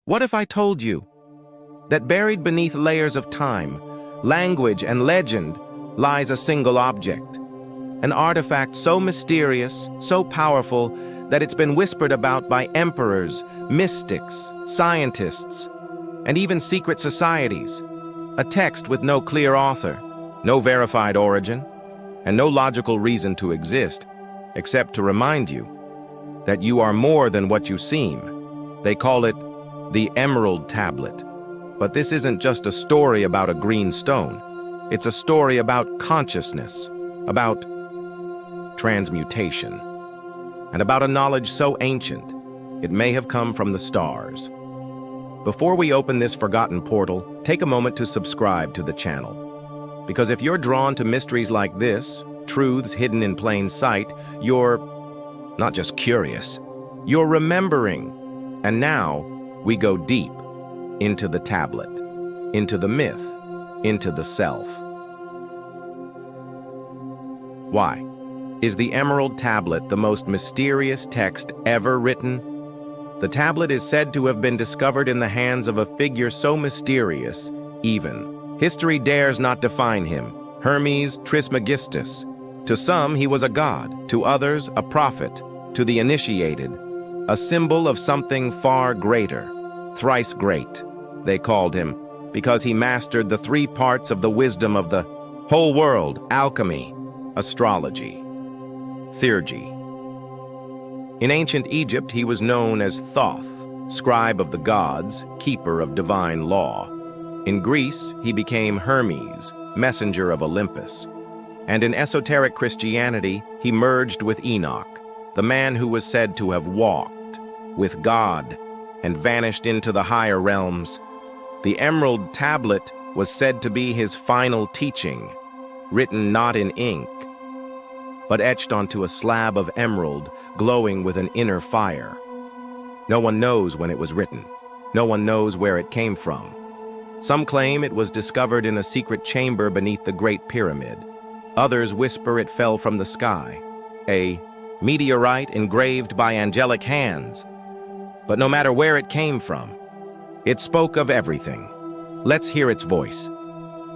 What if I told you that buried beneath layers of time, language, and legend lies a single object, an artifact so mysterious, so powerful, that it's been whispered about by emperors, mystics, scientists, and even secret societies, a text with no clear author, no verified origin, and no logical reason to exist, except to remind you that you are more than what you seem. They call it the Emerald Tablet. But this isn't just a story about a green stone. It's a story about consciousness, about transmutation, and about a knowledge so ancient, it may have come from the stars. Before we open this forgotten portal, take a moment to subscribe to the channel. Because if you're drawn to mysteries like this, truths hidden in plain sight, you're not just curious, you're remembering. And now we go deep into the tablet, into the myth, into the self. Why? Is the Emerald Tablet the most mysterious text ever written? The tablet is said to have been discovered in the hands of a figure so mysterious, even history dares not define him, Hermes Trismegistus. To some, he was a god, to others, a prophet, to the initiated, a symbol of something far greater, thrice great, they called him, because he mastered the three parts of the wisdom of the whole world: alchemy, astrology, theurgy. In ancient Egypt, he was known as Thoth, scribe of the gods, keeper of divine law. In Greece, he became Hermes, messenger of Olympus. And in esoteric Christianity, he merged with Enoch, the man who was said to have walked with God and vanished into the higher realms. The Emerald Tablet was said to be his final teaching, written not in ink, but etched onto a slab of emerald glowing with an inner fire. No one knows when it was written. No one knows where it came from. Some claim it was discovered in a secret chamber beneath the Great Pyramid. Others whisper it fell from the sky, a meteorite engraved by angelic hands. But no matter where it came from, it spoke of everything. Let's hear its voice.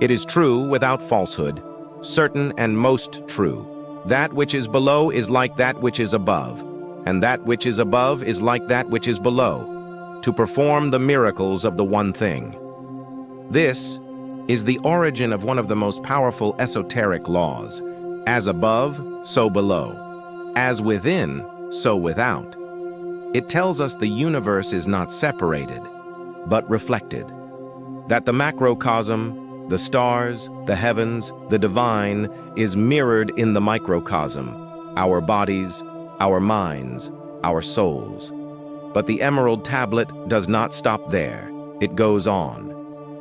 It is true without falsehood, certain and most true. That which is below is like that which is above, and that which is above is like that which is below, to perform the miracles of the one thing. This is the origin of one of the most powerful esoteric laws. As above, so below. As within, so without. It tells us the universe is not separated, but reflected. That the macrocosm, the stars, the heavens, the divine, is mirrored in the microcosm, our bodies, our minds, our souls. But the Emerald Tablet does not stop there. It goes on.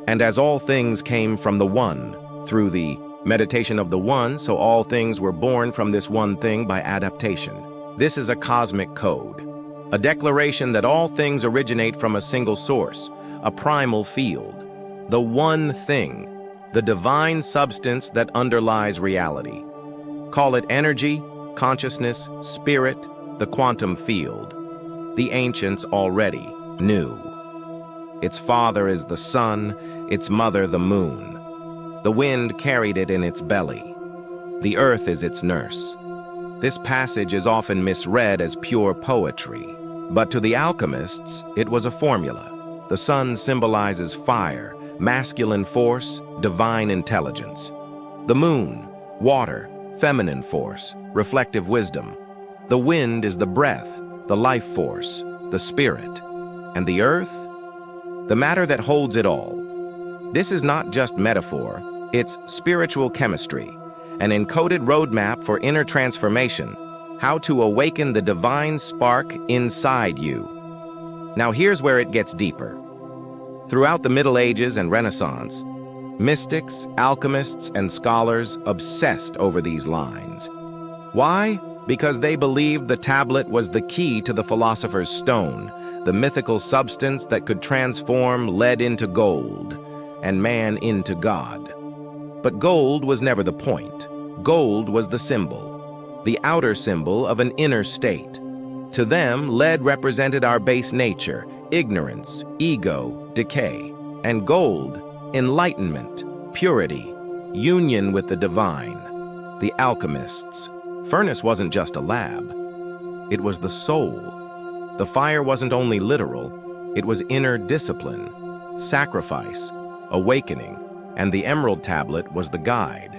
And as all things came from the One, through the meditation of the One, so all things were born from this one thing by adaptation. This is a cosmic code, a declaration that all things originate from a single source, a primal field, the one thing, the divine substance that underlies reality. Call it energy, consciousness, spirit, the quantum field. The ancients already knew. Its father is the sun, its mother the moon. The wind carried it in its belly. The earth is its nurse. This passage is often misread as pure poetry, but to the alchemists, it was a formula. The sun symbolizes fire, masculine force, divine intelligence. The moon, water, feminine force, reflective wisdom. The wind is the breath, the life force, the spirit. And the earth? The matter that holds it all. This is not just metaphor, it's spiritual chemistry, an encoded roadmap for inner transformation, how to awaken the divine spark inside you. Now here's where it gets deeper. Throughout the Middle Ages and Renaissance, mystics, alchemists, and scholars obsessed over these lines. Why? Because they believed the tablet was the key to the philosopher's stone, the mythical substance that could transform lead into gold and man into God. But gold was never the point. Gold was the symbol, the outer symbol of an inner state. To them, lead represented our base nature, ignorance, ego, decay, and gold, enlightenment, purity, union with the divine. The alchemists. Furnace wasn't just a lab. It was the soul. The fire wasn't only literal, it was inner discipline, sacrifice, awakening, and the emerald tablet was the guide.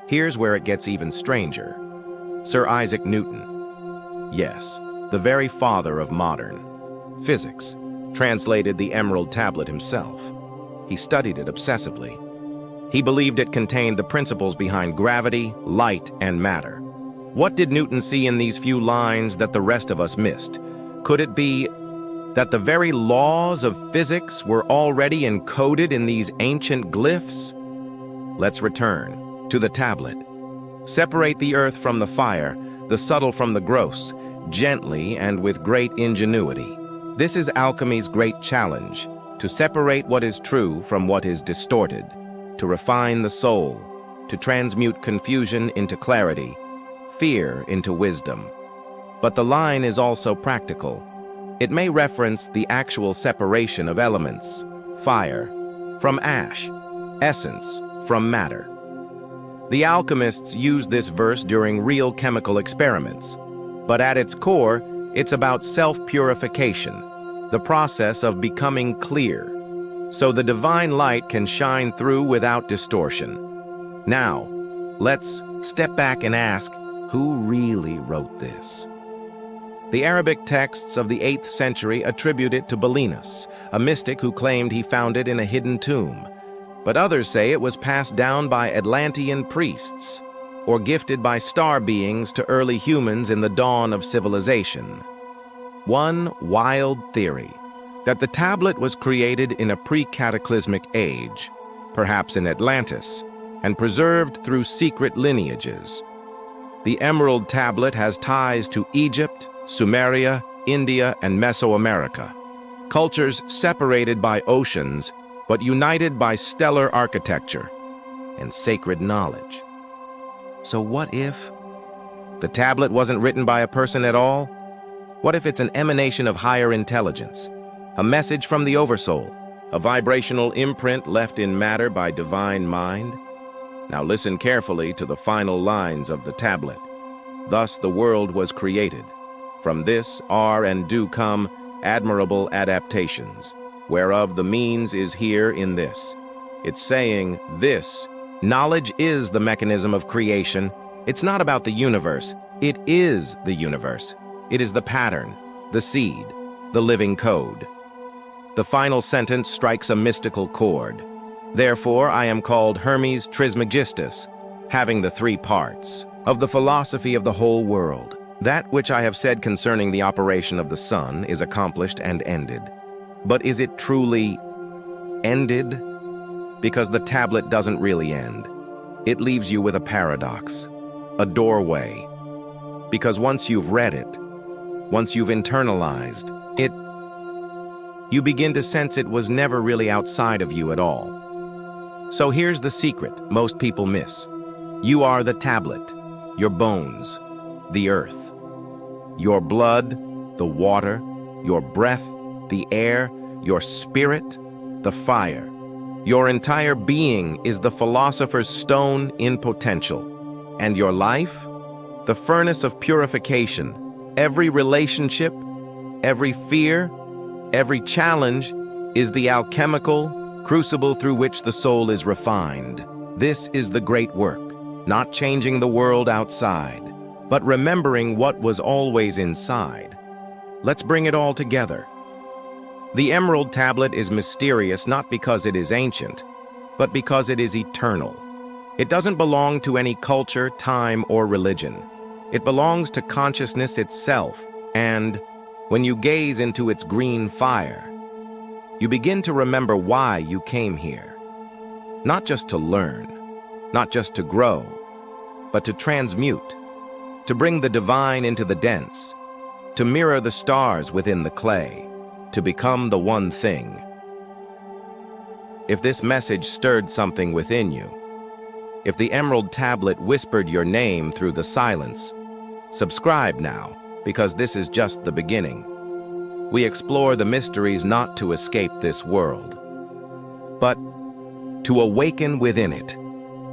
Here's where it gets even stranger. Sir Isaac Newton. Yes, the very father of modern physics, translated the emerald tablet himself. He studied it obsessively. He believed it contained the principles behind gravity, light, and matter. What did Newton see in these few lines that the rest of us missed? Could it be that the very laws of physics were already encoded in these ancient glyphs? Let's return to the tablet. Separate the earth from the fire, the subtle from the gross, gently and with great ingenuity. This is alchemy's great challenge, to separate what is true from what is distorted, to refine the soul, to transmute confusion into clarity, fear into wisdom. But the line is also practical. It may reference the actual separation of elements, fire from ash, essence from matter. The alchemists use this verse during real chemical experiments, but at its core, it's about self-purification, the process of becoming clear, so the divine light can shine through without distortion. Now, let's step back and ask, who really wrote this? The Arabic texts of the 8th century attribute it to Belinus, a mystic who claimed he found it in a hidden tomb. But others say it was passed down by Atlantean priests, or gifted by star beings to early humans in the dawn of civilization. One wild theory, that the tablet was created in a pre-cataclysmic age, perhaps in Atlantis, and preserved through secret lineages. The Emerald Tablet has ties to Egypt, Sumeria, India, and Mesoamerica, cultures separated by oceans, but united by stellar architecture and sacred knowledge. So what if the tablet wasn't written by a person at all? What if it's an emanation of higher intelligence, a message from the Oversoul, a vibrational imprint left in matter by divine mind? Now listen carefully to the final lines of the tablet. Thus the world was created. From this are and do come admirable adaptations, whereof the means is here in this. It's saying this, knowledge is the mechanism of creation. It's not about the universe. It is the universe. It is the pattern, the seed, the living code. The final sentence strikes a mystical chord. Therefore, I am called Hermes Trismegistus, having the 3 parts of the philosophy of the whole world. That which I have said concerning the operation of the sun is accomplished and ended. But is it truly ended? Because the tablet doesn't really end. It leaves you with a paradox, a doorway. Because once you've read it, once you've internalized it, you begin to sense it was never really outside of you at all. So here's the secret most people miss. You are the tablet, your bones, the earth, your blood, the water, your breath, the air, your spirit, the fire. Your entire being is the philosopher's stone in potential. And your life? The furnace of purification. Every relationship, every fear, every challenge is the alchemical crucible through which the soul is refined. This is the great work, not changing the world outside, but remembering what was always inside. Let's bring it all together. The Emerald Tablet is mysterious not because it is ancient, but because it is eternal. It doesn't belong to any culture, time, or religion. It belongs to consciousness itself, and when you gaze into its green fire, you begin to remember why you came here. Not just to learn, not just to grow, but to transmute, to bring the divine into the dense, to mirror the stars within the clay, to become the one thing. If this message stirred something within you, if the Emerald Tablet whispered your name through the silence, subscribe now, because this is just the beginning. we explore the mysteries not to escape this world, but to awaken within it,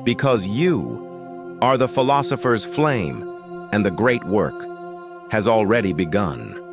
because you are the philosopher's flame, and the great work has already begun.